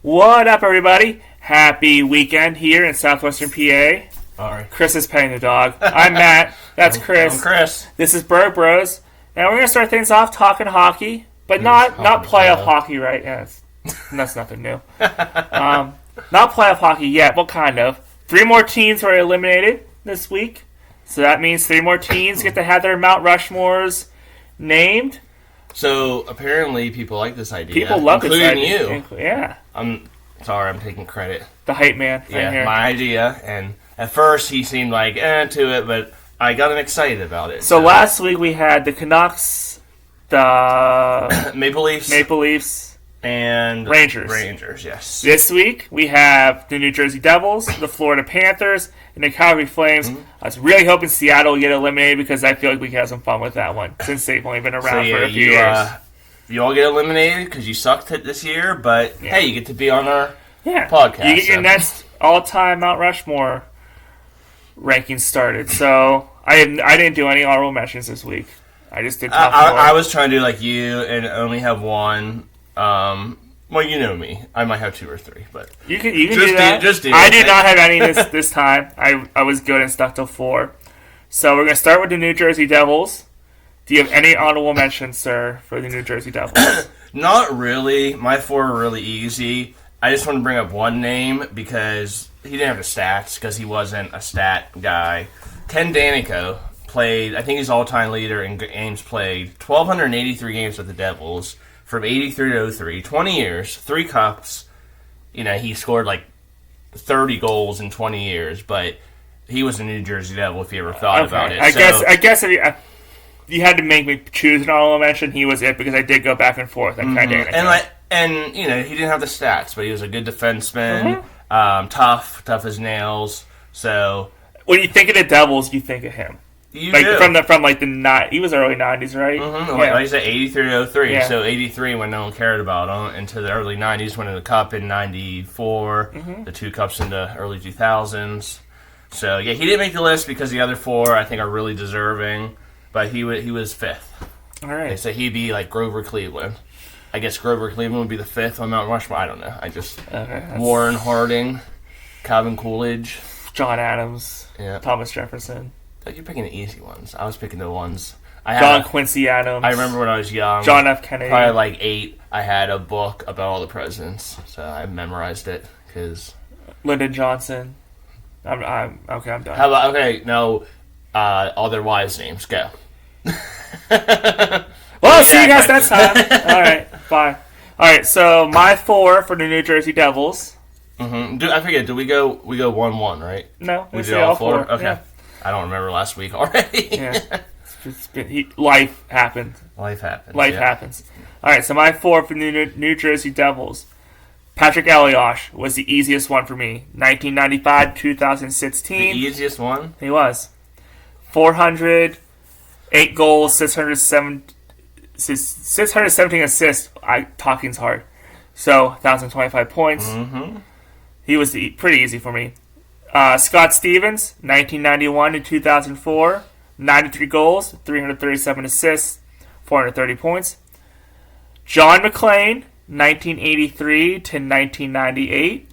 What up, everybody? Happy weekend here in southwestern PA. All right. Chris is petting the dog. I'm Matt. That's Chris. I'm Chris. This is Bird Bros. And we're going to start things off talking hockey, but not playoff hockey, right? Yeah, that's nothing new. Not playoff hockey yet, but kind of. 3 more teams were eliminated this week. So that means 3 more teams get to have their Mount Rushmores named. So apparently people like this idea. People love this idea. Including you. Yeah. I'm sorry, I'm taking credit. The hype man. Yeah, here. my idea. And at first he seemed like, to it, but I got him excited about it. So last week we had the Canucks, the Maple Leafs, and Rangers. Yes. This week we have the New Jersey Devils, the Florida Panthers, and the Calgary Flames. Mm-hmm. I was really hoping Seattle would get eliminated because I feel like we could have some fun with that one since they've only been around for a few years. You all get eliminated because you sucked this year, but hey, you get to be on our podcast. You get your next all-time Mount Rushmore ranking started. So I didn't do any honorable mentions this week. I just did top 4. I was trying to do like you and only have one. Well, you know me. I might have 2 or 3, but you can do that. I did not have any this time. I was good and stuck till 4. So we're gonna start with the New Jersey Devils. Do you have any honorable mentions, sir, for the New Jersey Devils? Not really. My 4 are really easy. I just want to bring up one name because he didn't have the stats because he wasn't a stat guy. Ken Danico played. I think he's all-time leader in games played. 1,283 games with the Devils. From 83 to 03, 20 years, 3 cups. You know, he scored like 30 goals in 20 years, but he was a New Jersey Devil if you ever thought about it. I guess if you had to make me choose an honorable mention, he was it because I did go back and forth. And you know, he didn't have the stats, but he was a good defenseman, tough as nails. So when you think of the Devils, you think of him. You like do. From like the he was early 90s, right? Mm-hmm. Like I said, 83 to 03. Yeah. So 83 when no one cared about him, into the early 90s, winning the cup in 94, the 2 cups in the early 2000s. So yeah, he didn't make the list because the other 4 I think are really deserving, but he was 5th. All right. They say he'd be like Grover Cleveland. I guess Grover Cleveland would be the 5th on Mount Rushmore. I don't know. Warren Harding, Calvin Coolidge, John Adams, Thomas Jefferson. You're picking the easy ones. I was picking the ones. John Quincy Adams. I remember when I was young. John F. Kennedy. Probably like 8. I had a book about all the presidents, so I memorized it because. Lyndon Johnson. I'm done. How about all their wives' names? Go. Well, see you guys next time. All right, bye. All right, so my 4 for the New Jersey Devils. Mm-hmm. I forget. Did we go 1-1, right? No, we did all 4. Okay. Yeah. I don't remember last week already. Yeah. Life happened. Life happens. All right, so my 4 for the New Jersey Devils. Patrick Elias was the easiest one for me. 1995-2016. The easiest one? He was. 408 goals, 617 assists. Talking's hard. So, 1,025 points. Mm-hmm. He was pretty easy for me. Scott Stevens, 1991-2004, 93 goals, 337 assists, 430 points. John McClain, 1983-1998,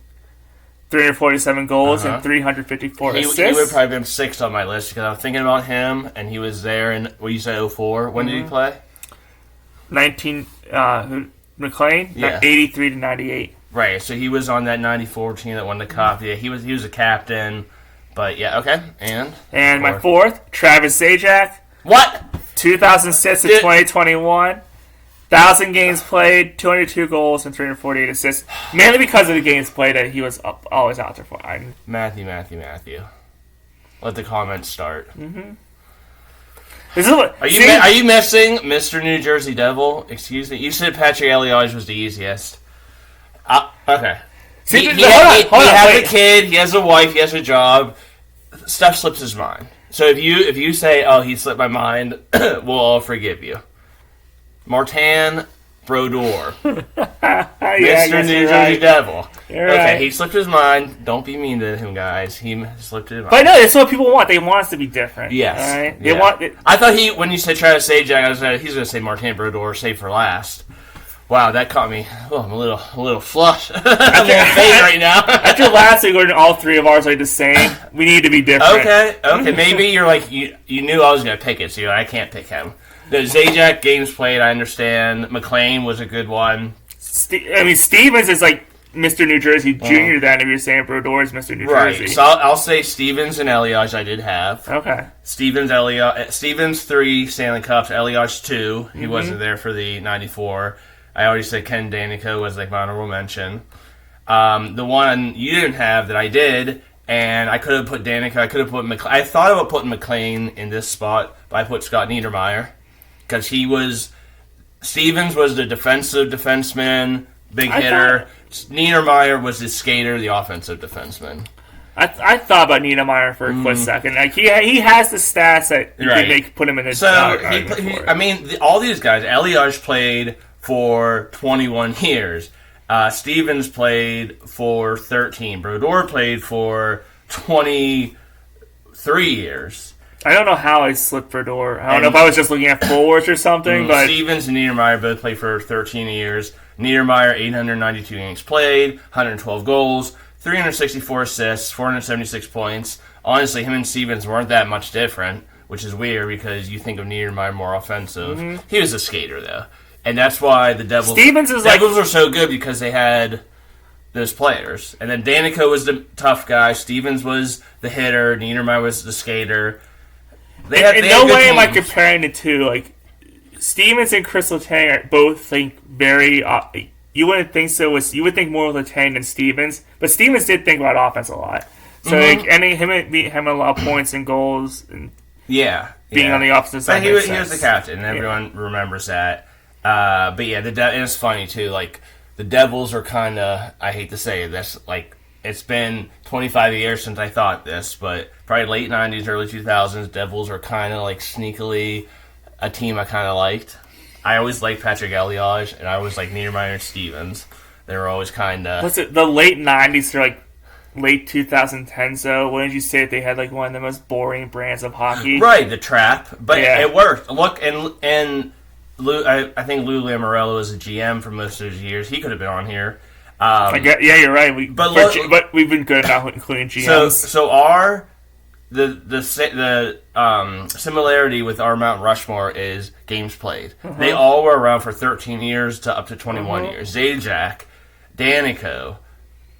347 goals and 354 assists. He would probably been 6th on my list because I'm thinking about him, and he was there in, what you say, 04? When did he play? McClain, 83-98. Right, so he was on that 94 team that won the cup. Yeah, he was a captain. But yeah, okay. And my 4th, Travis Zajac. What? 2006 to 2021. 1,000 games played, 202 goals, and 348 assists. Mainly because of the games played that he was always out there for. Matthew. Let the comments start. Mm-hmm. Are you missing Mr. New Jersey Devil? Excuse me. You said Patrick Elias was the easiest. Okay. He has a kid, he has a wife, he has a job. Stuff slips his mind. So if you say, "Oh, he slipped my mind," we'll all forgive you. Martin Brodeur, Mr. New Jersey Devil. You're right. He slipped his mind. Don't be mean to him, guys. He slipped his mind. But no, that's what people want. They want us to be different. Yes. All right? They want. I thought when you said Travis Zajac, he's going to say Martin Brodeur, save for last. Wow, that caught me. Oh, I'm a little flush. I'm a little faint right now. After last week, when all three of ours are the same, we need to be different. Okay. Maybe you're like you knew I was gonna pick it, so you're like, I can't pick him. The Zajac games played, I understand. McLean was a good one. Stevens is like Mr. New Jersey Jr. Then if you're saying Brodeur is Mr. New Jersey, right? So I'll say Stevens and Elias. I did have Stevens 3 Stanley Cups, Elias 2. He wasn't there for the '94. I already said Ken Danico was like my honorable mention. The one you didn't have that I did, and I could have put Danico. I could have put McLean. I thought about putting McLean in this spot, but I put Scott Niedermayer because Stevens was the defensive defenseman, big hitter. Niedermayer was the skater, the offensive defenseman. I thought about Niedermayer for a quick second. Like he has the stats that you could put him in this. So all these guys. Elias played for 21 years. Stevens played for 13. Brodeur played for 23 years. I don't know how I slipped Brodeur. I don't know if I was just looking at forwards or something. But Stevens and Niedermayer both played for 13 years. Niedermayer, 892 games played, 112 goals, 364 assists, 476 points. Honestly, him and Stevens weren't that much different, which is weird because you think of Niedermayer more offensive. He was a skater, though. And that's why the Devils were so good because they had those players. And then Danico was the tough guy. Stevens was the hitter. Niedermayer was the skater. In no way am I comparing the two. Like Stevens and Chris Letang both think very. You wouldn't think so. You would think more of Letang than Stevens, but Stevens did think about offense a lot. So him beat him a lot of points and goals. And being on the opposite side. He was the captain, and everyone remembers that. But yeah, and it's funny too. Like the Devils are kind of. I hate to say this. Like it's been 25 years since I thought this, but probably late 90s, early 2000s. Devils are kind of like sneakily a team I kind of liked. I always liked Patrick Elias, and I always liked Niedermayer and Stevens. They were always kind of. Was it the late 90s to like late 2010s? So wouldn't you say that they had like one of the most boring brands of hockey? Right, the trap, but it worked. Look, and I think Lou Lamoriello was a GM for most of his years. He could have been on here. You're right. But we've been good now including GMs. So the similarity with our Mount Rushmore is games played. They all were around for 13 years to up to 21 years. Zajac, Danico,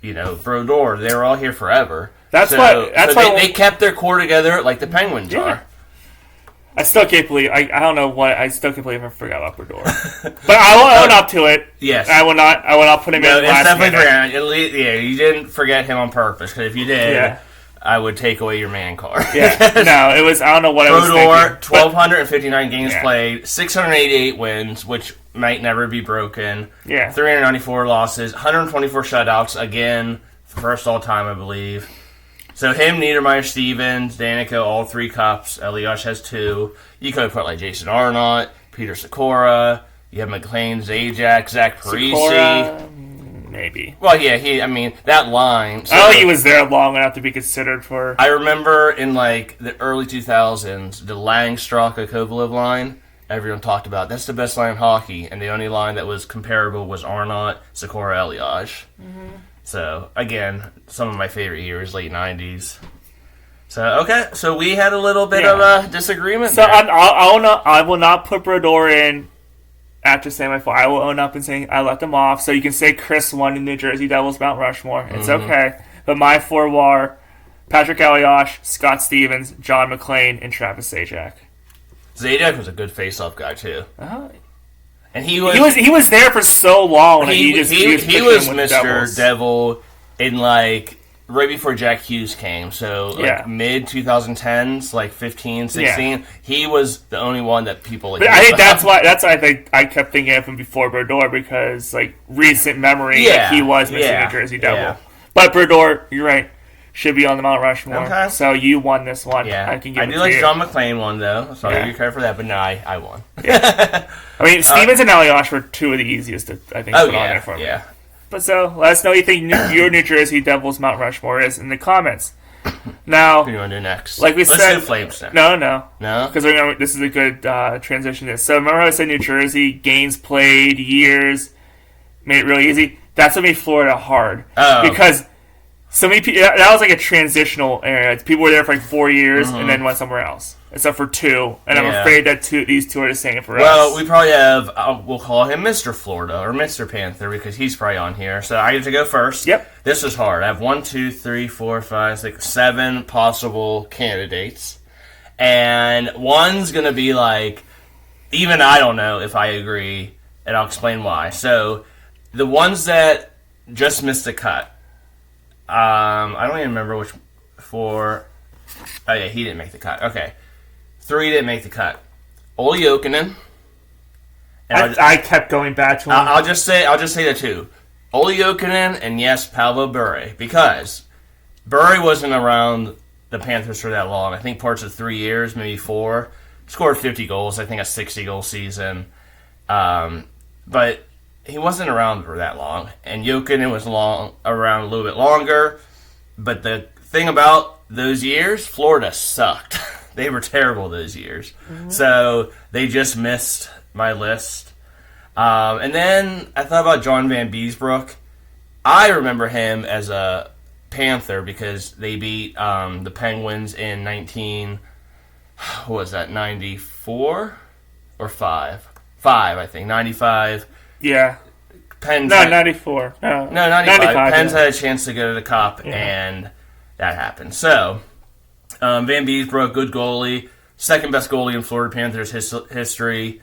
Brodeur, they were all here forever. That's why they kept their core together like the Penguins are. I still can't believe I don't know what I still can't believe I forgot about Brodeur. But I will own up to it. Yes, I will not put him in. It's definitely fair. You didn't forget him on purpose because if you did, I would take away your man card. No, it was. I don't know what Brodeur, I was thinking. 1,259 games played, 688 wins, which might never be broken. 394 losses, 124 shutouts. Again, first all time, I believe. So him, Niedermayer, Stevens, Danico, all 3 cups. Elias has 2. You could have put like Jason Arnott, Peter Sikora. You have McLean, Zajac, Zach Parise. Maybe. Well, yeah, that line. So he was there long enough to be considered for. I remember in like the early 2000s, the Langstraka Kovalev line. Everyone talked about that's the best line in hockey, and the only line that was comparable was Arnott, Sikora, Elias. So, again, some of my favorite years, late 90s. So we had a little bit of a disagreement there. I will not put Brodeur in after saying my 4. I will own up and saying I left him off. So you can say Chris won in New Jersey Devils Mount Rushmore. It's okay. But my 4 were Patrick Elias, Scott Stevens, John McLean, and Travis Zajac. Zajac was a good face-off guy, too. And he was there for so long. He was Mr. Devil in like right before Jack Hughes came. So like mid 2010s, like 15, 16. He was the only one that people. Like, but I think that's why I think I kept thinking of him before Brodeur because like recent memory, he was Mr. New Jersey Devil. But Brodeur, you're right. Should be on the Mount Rushmore. Okay. So you won this one. Yeah. I can give I do like John McLean one though, so I'll give you credit for that. But no, I won. I mean, Stevens and Elias were 2 of the easiest to I think put on there for me. Yeah. But so let us know what you think your New Jersey Devils Mount Rushmore is in the comments. Now, what do you want to do next? Like we Let's said, do Flames next. No. Because remember, this is a good transition. So remember how I said New Jersey games played, years. made it really easy. That's what made Florida hard. Oh. Because so many people, that was like a transitional area. People were there for like 4 years and then went somewhere else. Except for 2. And I'm afraid that these 2 are the same for us. Well, we probably have, we'll call him Mr. Florida or Mr. Panther because he's probably on here. So I get to go first. Yep. This is hard. I have 1, 2, 3, 4, 5, 6, 7 possible candidates. And one's going to be like, even I don't know if I agree, and I'll explain why. So the ones that just missed the cut. I don't even remember which 4. Oh, yeah, he didn't make the cut. Okay. 3 didn't make the cut. Olli Jokinen. I kept going back to him. I'll just say the 2. Olli Jokinen and yes, Paolo Bure. Because Bure wasn't around the Panthers for that long. I think parts of 3 years, maybe 4. Scored 50 goals. I think a 60-goal season. But he wasn't around for that long. And Jokinen was around a little bit longer. But the thing about those years, Florida sucked. They were terrible those years. Mm-hmm. So they just missed my list. And then I thought about John Van Beesbroek. I remember him as a Panther because they beat the Penguins in 94 or 5? 5, I think. 95. Yeah. Pens 94. No, 95. Pens had a chance to go to the Cup, and that happened. So, Van Beesbroek, good goalie. Second best goalie in Florida Panthers history.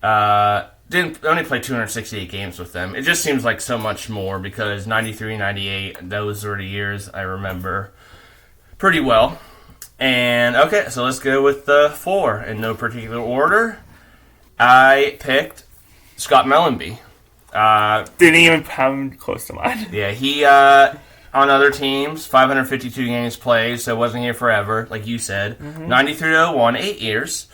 Didn't only play 268 games with them. It just seems like so much more because 93, 98, those were the years I remember pretty well. And, okay, so let's go with the 4 in no particular order. I picked Scott Mellanby. Didn't even come close to mine. Yeah, he, on other teams, 552 games played, so wasn't here forever, like you said. 93-01, 8 years.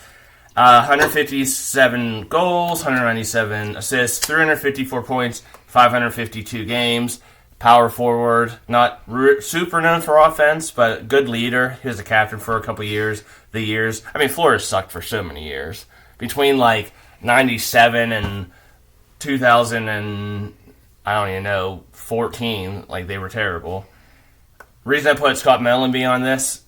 157 goals, 197 assists, 354 points, 552 games. Power forward, not super known for offense, but good leader. He was a captain for a couple years. Florida sucked for so many years. Between like 97 and 2000 and, I don't even know, 14, like they were terrible. Reason I put Scott Mellanby on this,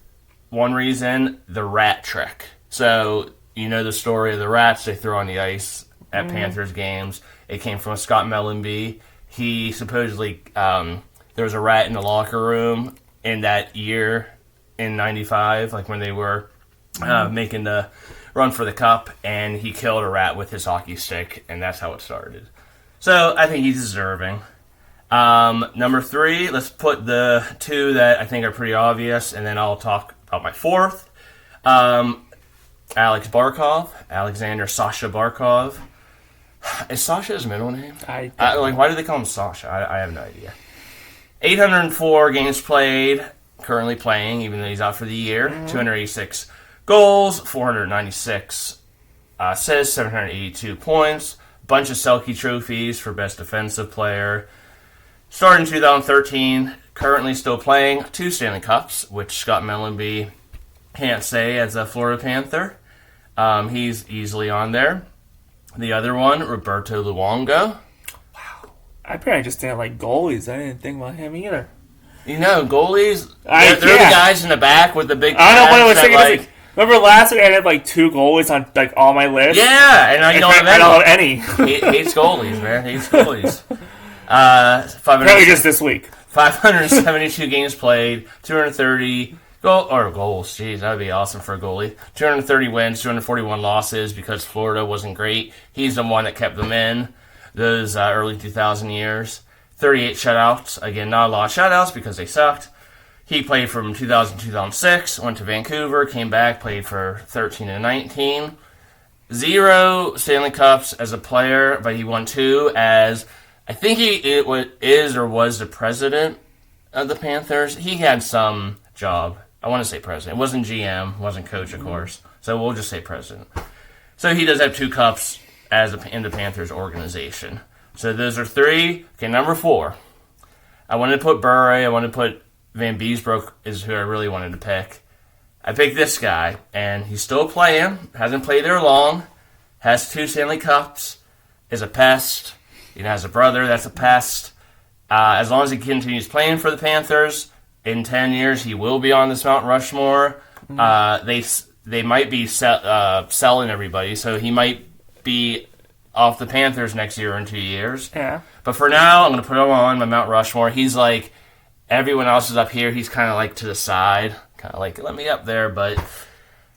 one reason, the rat trick. So, you know the story of the rats they throw on the ice at Panthers games. It came from Scott Mellanby. He supposedly, there was a rat in the locker room in that year in 95, like when they were making the run for the Cup, and he killed a rat with his hockey stick, and that's how it started. So I think he's deserving. Number 3, let's put the 2 that I think are pretty obvious, and then I'll talk about my 4th. Alexander Sasha Barkov. Is Sasha his middle name? Why do they call him Sasha? I have no idea. 804 games played, currently playing, even though he's out for the year. 286 goals, 496 assists, 782 points. Bunch of Selke trophies for best defensive player. Started in 2013, currently still playing. 2 Stanley Cups, which Scott Mellanby can't say as a Florida Panther. He's easily on there. The other one, Roberto Luongo. Wow. I probably just didn't like goalies. I didn't think about him either. You know, goalies, they're the guys in the back with the big I don't know what I was thinking. Remember last week I had like 2 goalies on like all my lists? Yeah, and I don't have any. Hates goalies, man. Hates goalies. Probably just this week. 572 games played, 230 goals. Jeez, that would be awesome for a goalie. 230 wins, 241 losses because Florida wasn't great. He's the one that kept them in those early 2000 years. 38 shutouts. Again, not a lot of shutouts because they sucked. He played from 2000 to 2006, went to Vancouver, came back, played for 13 and 19. 0 Stanley Cups as a player, but he won 2 as, I think he is or was the president of the Panthers. He had some job. I want to say president. It wasn't GM, wasn't coach, of course. So we'll just say president. So he does have 2 cups in the Panthers organization. So those are 3. Okay, number 4. I wanted to put Bure. I wanted to put Van Beesbroek is who I really wanted to pick. I picked this guy, and he's still playing. Hasn't played there long. Has 2 Stanley Cups. Is a pest. He has a brother that's a pest. As long as he continues playing for the Panthers, in 10 years he will be on this Mount Rushmore. They might be selling everybody, so he might be off the Panthers next year or in 2 years. Yeah. But for now, I'm going to put him on my Mount Rushmore. He's like, everyone else is up here. He's kind of like to the side. Kind of like, let me up there. But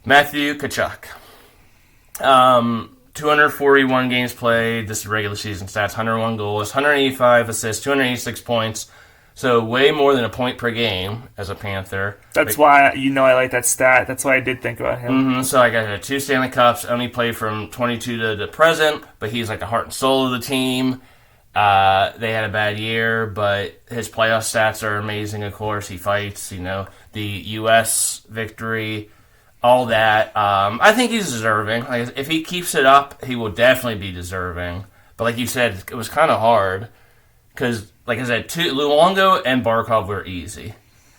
Matthew Tkachuk. 241 games played. This is regular season stats. 101 goals, 185 assists, 286 points. So way more than a point per game as a Panther. That's why I like that stat. That's why I did think about him. So I got 2 Stanley Cups. Only played from 22 to the present, but he's like the heart and soul of the team. They had a bad year, but his playoff stats are amazing. Of course, he fights. The U.S. victory, all that. I think he's deserving. Like, if he keeps it up, he will definitely be deserving. But like you said, it was kind of hard because, like I said, Luongo and Barkov were easy,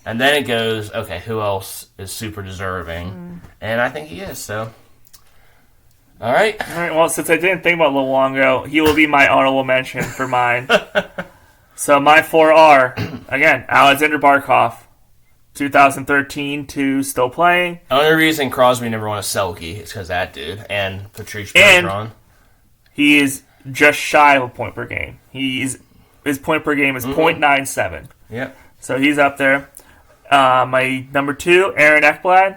and then it goes, okay, who else is super deserving? And I think he is. So, all right. Well, since I didn't think about Luongo, he will be my honorable mention for mine. So my 4 are again Alexander Barkov. 2013 to still playing. The only reason Crosby never won a Selke is because that dude and Patrice Bergeron. He is just shy of a point per game. His point per game is .97. Yep. So he's up there. My number 2, Aaron Ekblad.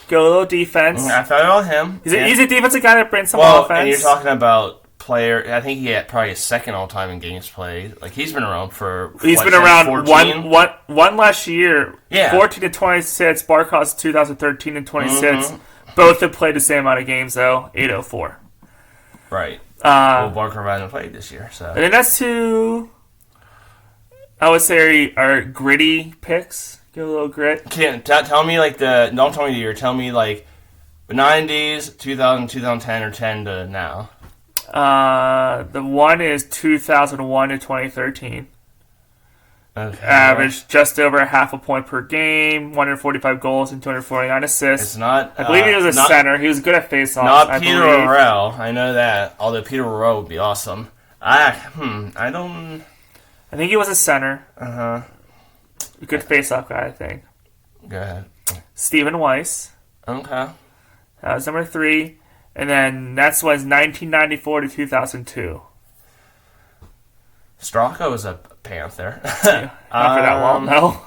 Go a little defense. I thought about him. He's a defensive guy that brings some offense. And you're talking about player. I think he had probably his second all time in games played. Like he's been around for. He's been around one last year. Yeah, 14 to 26. Barkov's 2013 and 26. Both have played the same amount of games though. 804. Right. Barkov hasn't played this year, so. And then that's 2. I would say are gritty picks. Give a little grit. Tell me like don't tell me the year. Tell me like the 90s, 2000, 2010, or 10 to now. The one is 2001 to 2013. Okay. Averaged just over half a point per game, 145 goals and 249 assists. It's not. I believe he was a center. He was good at faceoffs. Not Peter O'Reilly. I know that. Although Peter O'Reilly would be awesome. I don't. I think he was a center. A good faceoff guy, I think. Go ahead. Stephen Weiss. Okay. That was number 3. And then next was 1994 to 2002. Straka was a Panther. Not for that long, no.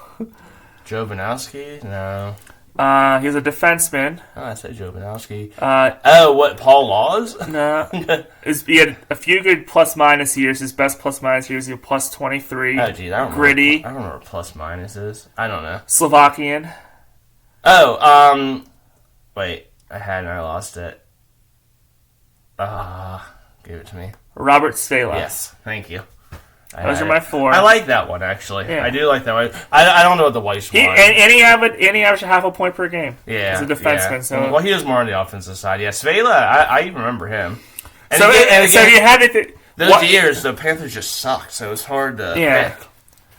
Joe Banowski? No. He was a defenseman. Oh, I said Joe Banowski. Paul Laws? No. He had a few good plus-minus years. His best plus-minus years, he was plus 23. Oh, geez, Gritty. I don't know what plus-minus is. I don't know. Slovakian. Oh, wait. I had and I lost it. Give it to me. Robert Svela. Yes, thank you. Those are my 4. I like that one, actually. Yeah. I do like that one. I don't know what the Weiss one. And he averaged half a point per game. Yeah. As a defenseman. Yeah. So. Well, he was more on the offensive side. Yeah, Svela, I remember him. And so you had it. Those years, the Panthers just sucked, so it's hard to pick.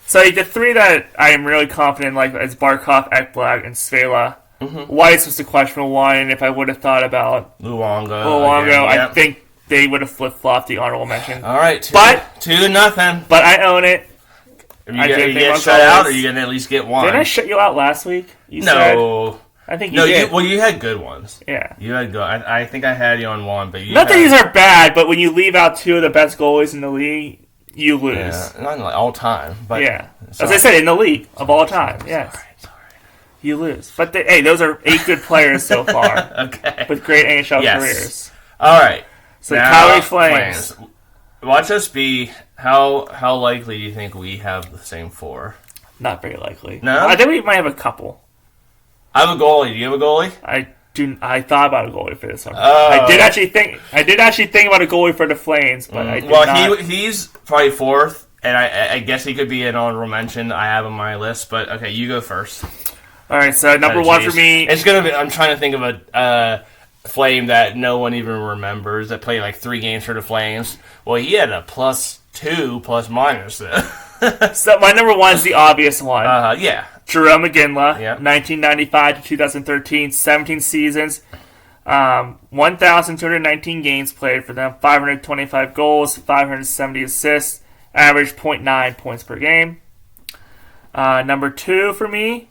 So the 3 that I am really confident in, is Barkov, Ekblad, and Svela. Weiss was the questionable one, and if I would have thought about Luongo, I think they would have flip-flopped the honorable mention. All right, 2-0. But I own it. You get shut out, or you can at least get one. Didn't I shut you out last week? No. I think you did. You had good ones. Yeah. You had good. I think I had you on one, but not that these are bad, but when you leave out 2 of the best goalies in the league, you lose. Yeah, not like all time, but yeah. As I said, in the league of all time, yes. Sorry. You lose. But those are 8 good players so far. Okay. With great NHL careers. All right. So Calgary Flames. Watch us be. How likely do you think we have the same 4? Not very likely. No? I think we might have a couple. I have a goalie. Do you have a goalie? I thought about a goalie for this one. I did actually think about a goalie for the Flames, but I did not. He's probably 4th, and I guess he could be an honorable mention. I have on my list, but okay, you go first. All right, so number 1 for me. It's gonna be. I'm trying to think of a Flame that no one even remembers that played like 3 games for the Flames. Well, he had a +2 +-. So my number 1 is the obvious one. Yeah. Jarome Iginla, 1995 to 2013, 17 seasons. 1,219 games played for them, 525 goals, 570 assists, average .9 points per game. Number 2 for me,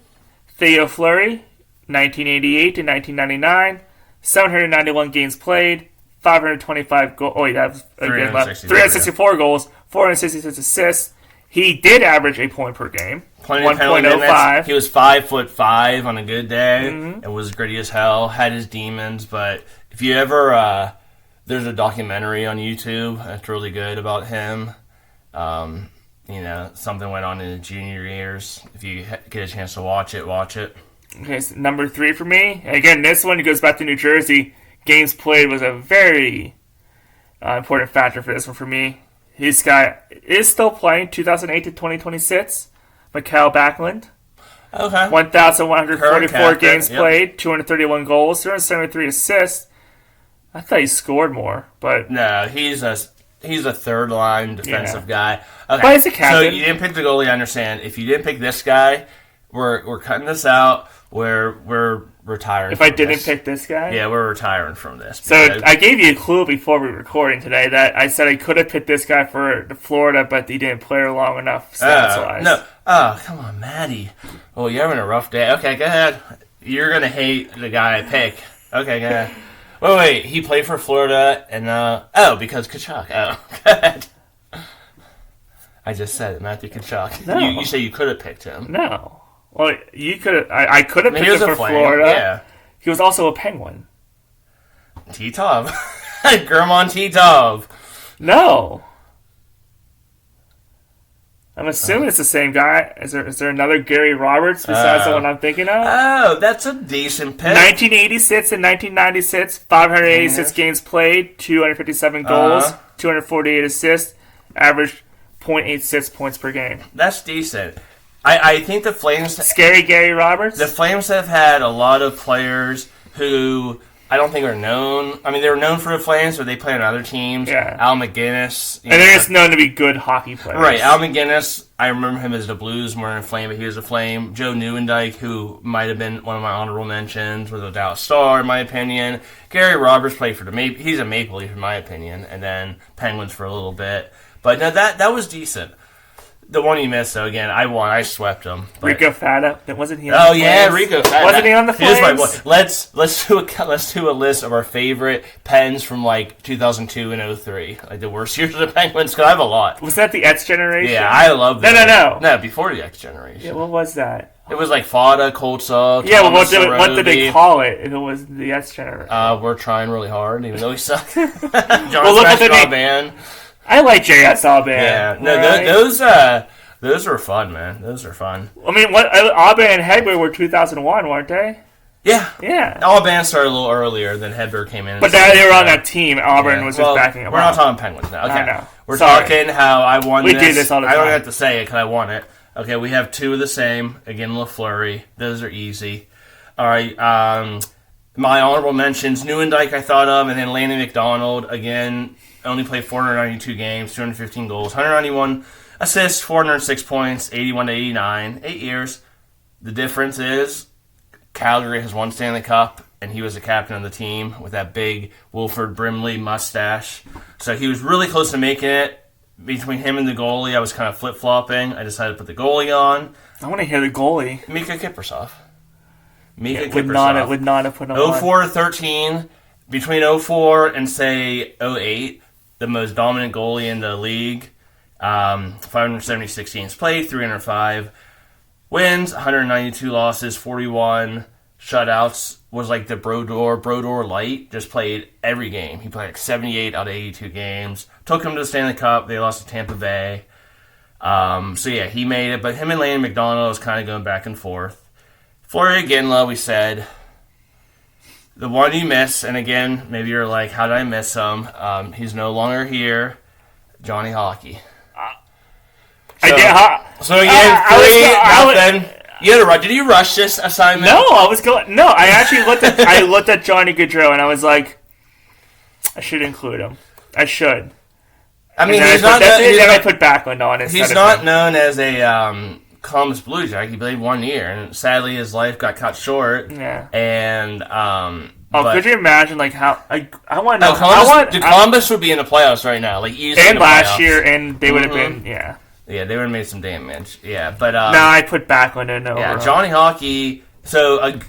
Theo Fleury, 1988 to 1999, 791 games played, 525 goals. Oh, that was again left. 364 goals, 466 assists. He did average a point per game. 1.05. He was 5'5" on a good day. It was gritty as hell. Had his demons, but if you ever, there's a documentary on YouTube that's really good about him. Something went on in his junior years. If you get a chance to watch it, watch it. Okay, so number 3 for me. Again, this one goes back to New Jersey. Games played was a very important factor for this one for me. This guy is still playing 2008 to 2026. Mikael Backlund. Okay. 1,144 games played, 231 goals, 273 assists. I thought he scored more, but no, he's a third line defensive guy. Okay. But he's a captain. So you didn't pick the goalie. I understand. If you didn't pick this guy, we're cutting this out. We're retiring. If I didn't pick this guy, yeah, we're retiring from this. So I gave you a clue before we were recording today that I said I could have picked this guy for Florida, but he didn't play long enough stats-wise. No. Oh, come on, Maddie. Oh, you're having a rough day. Okay, go ahead. You're gonna hate the guy I pick. Okay, go ahead. Wait. He played for Florida, and because Tkachuk. Oh, go ahead. I just said it, Matthew Tkachuk. No. You say you could have picked him. No. Well, you could have. I could have picked him for Flame. Florida. Yeah. He was also a Penguin. Titov. German Titov. No. I'm assuming it's the same guy. Is there another Gary Roberts besides the one I'm thinking of? Oh, that's a decent pick. 1986 and 1996, 586 games played, 257 goals, 248 assists, average .86 points per game. That's decent. I think the Flames... Scary Gary Roberts? The Flames have had a lot of players who I don't think are known. I mean, they were known for the Flames, but they play on other teams. Yeah. Al McGinnis. And they're just known to be good hockey players. Right. Al McGinnis, I remember him as the Blues more than a Flame, but he was a Flame. Joe Nieuwendyk, who might have been one of my honorable mentions, was a Dallas Star, in my opinion. Gary Roberts played for the Maple... He's a Maple Leaf, in my opinion, and then Penguins for a little bit. But no, that was decent. The one you missed, though, again, I won. I swept him. But... Rico Fata, wasn't he? On the Flames? Rico Fata. Wasn't he on the Flames? My boy. Let's do a list of our favorite Pens from like 2002 and 03, like the worst years of the Penguins. Because I have a lot. Was that the X generation? Yeah, I love that. No, before the X generation. Yeah, what was that? It was like Fata, Koltsov. Yeah, but what did they call it if it was the X generation? We're trying really hard, even though we suck. John look at the band. I like J.S. Alban. Yeah, no, right? Those were fun, man. Those are fun. I mean, Alban and Hedberg were 2001, weren't they? Yeah. Yeah. Alban started a little earlier than Hedberg came in. But they were on that team. Alban was just backing them up. We're not talking Penguins now. Okay. I know. We're talking how I won this. We do this all the time. I don't have to say it because I won it. Okay, we have two of the same. Again, LaFleury. Those are easy. All right. My honorable mentions, Nieuwendyk I thought of, and then Landon McDonald. Again, only played 492 games, 215 goals, 191 assists, 406 points, 81 to 89, 8 years. The difference is Calgary has won Stanley Cup, and he was the captain of the team with that big Wilford Brimley mustache. So he was really close to making it. Between him and the goalie, I was kind of flip-flopping. I decided to put the goalie on. I want to hear the goalie. Mika Kiprusoff. Would not have put him on. 04 to 13. Between 04 and, say, 08, the most dominant goalie in the league. 576 games played, 305 wins, 192 losses, 41 shutouts. Was like the Brodeur light. Just played every game. He played like 78 out of 82 games. Took him to the Stanley Cup. They lost to Tampa Bay. So yeah, he made it. But him and Landon McDonald was kind of going back and forth. Fleury Ginla, we said. The one you miss, and again, maybe you're like, how did I miss him? He's no longer here. Johnny Hockey. So you had 3, nothing. You had to rush. Did you rush this assignment? No, I actually looked at Johnny Gaudreau and I was like, I should include him. I should. I mean, I put Backlund on instead. He's not known as a Columbus Blue Jacket. He played 1 year, and sadly his life got cut short. Yeah. And Oh, but, could you imagine how I want to know? Columbus would be in the playoffs right now, easily. And last year, and they would have been Yeah, they would have made some damage. Yeah, but I put Backlund in over. Yeah, Johnny Hockey. So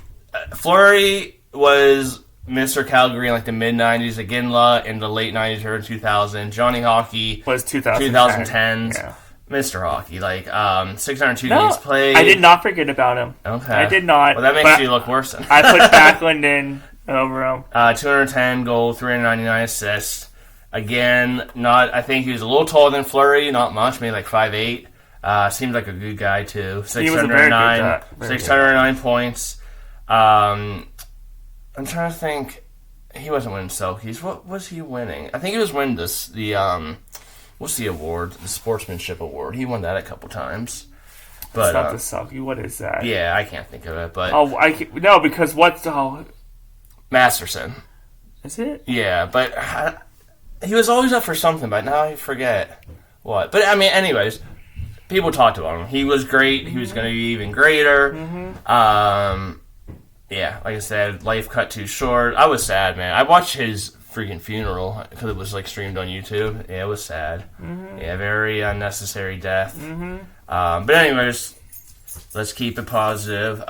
Fleury was Mr. Calgary in the mid '90s, Iginla in the late '90s, early 2000s. Johnny Hockey was 2010s. Yeah. Mr. Hockey, 602 games played. I did not forget about him. Okay, I did not. Well, that makes you look worse. I put Backlund in over him. 210 goals, 399 assists. Again, I think he was a little taller than Fleury, not much, maybe 5'8". Seems like a good guy too. 609 points. I'm trying to think. He wasn't winning Selkies. What was he winning? I think he was winning what's the award? The Sportsmanship Award. He won that a couple times. But, it's not the Selkie. What is that? Yeah, I can't think of it. But no, because Masterson. Is it? Yeah, but he was always up for something, but now I forget what. But, anyways, people talked about him. He was great. Mm-hmm. He was going to be even greater. Mm-hmm. Yeah, like I said, life cut too short. I was sad, man. I watched his freaking funeral because it was streamed on YouTube. Yeah, it was sad. Mm-hmm. Yeah, very unnecessary death. Mm-hmm. But anyways, let's keep it positive.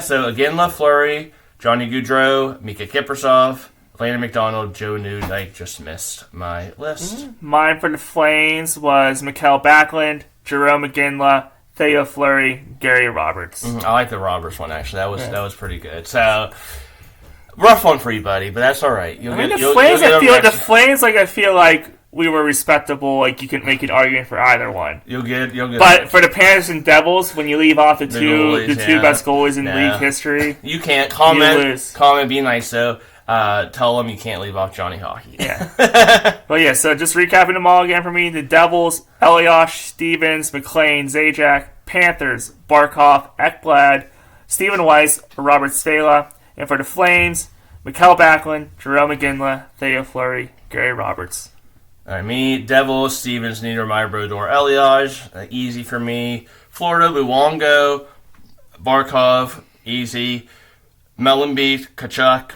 So again, Fleury, Johnny Gaudreau, Mika Kiprusoff, Landon McDonald, Joe Newton. I just missed my list. Mm-hmm. Mine for the Flames was Mikael Backlund, Jerome McGinley, Theo Fleury, Gary Roberts. Mm-hmm. I like the Roberts one actually. That was pretty good. So rough one for you, buddy, but that's all right. The Flames, I feel like we were respectable. You can make an argument for either one. You'll get. But for the Panthers and Devils, when you leave off the two best goalies in league history, you can't comment. Be nice though. Tell them you can't leave off Johnny Hockey. Yeah. Well, yeah. So just recapping them all again for me: the Devils, Elias, Stevens, McLean, Zajac; Panthers, Barkov, Ekblad, Stephen Weiss, Robert Svela. And for the Flames, Mikael Backlund, Jerome McGinley, Theo Fleury, Gary Roberts. All right, me, Devils, Stevens, Niedermeyer, Brodeur, Elias. Easy for me. Florida, Luongo, Barkov, easy. Mellenbeek, Kachuk.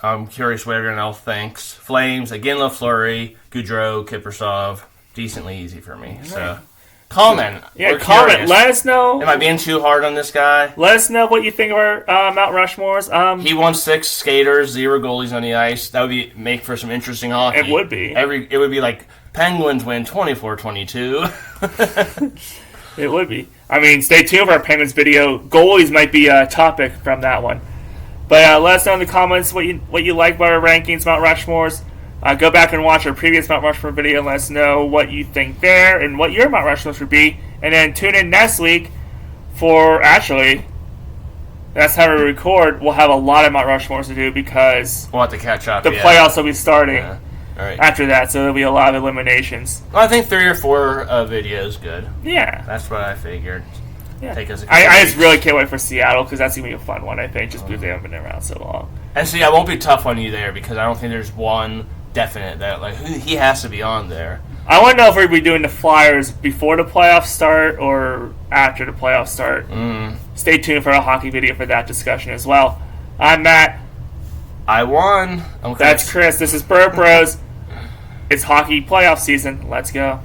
I'm curious what everyone else thinks. Flames, Iginla, Fleury, Gaudreau, Kiprusoff. Decently easy for me. Right. So comment. Yeah, comment. Curious. Let us know. Am I being too hard on this guy? Let us know what you think of our Mount Rushmores. He won 6 skaters, 0 goalies on the ice. That would make for some interesting hockey. It would be. It would be Penguins win 24-22. It would be. Stay tuned for our Penguins video. Goalies might be a topic from that one. But let us know in the comments what you like about our rankings, Mount Rushmores. Go back and watch our previous Mount Rushmore video and let us know what you think there and what your Mount Rushmore would be. And then tune in next week for, actually, that's how we record. We'll have a lot of Mount Rushmores to do because we'll have to catch up. The playoffs will be starting after that, so there'll be a lot of eliminations. Well, I think 3 or 4 videos good. Yeah. That's what I figured. Yeah. I just really can't wait for Seattle because that's going to be a fun one, I think, just because they haven't been around so long. And see, I won't be tough on you there because I don't think there's one definite that he has to be on there. I want to know if we're going to be doing the Flyers before the playoffs start or after the playoffs start. Stay tuned for a hockey video for that discussion as well. I'm Matt. I won. I'm Chris. That's Chris. This is Burp Bros. It's hockey playoff season. Let's go.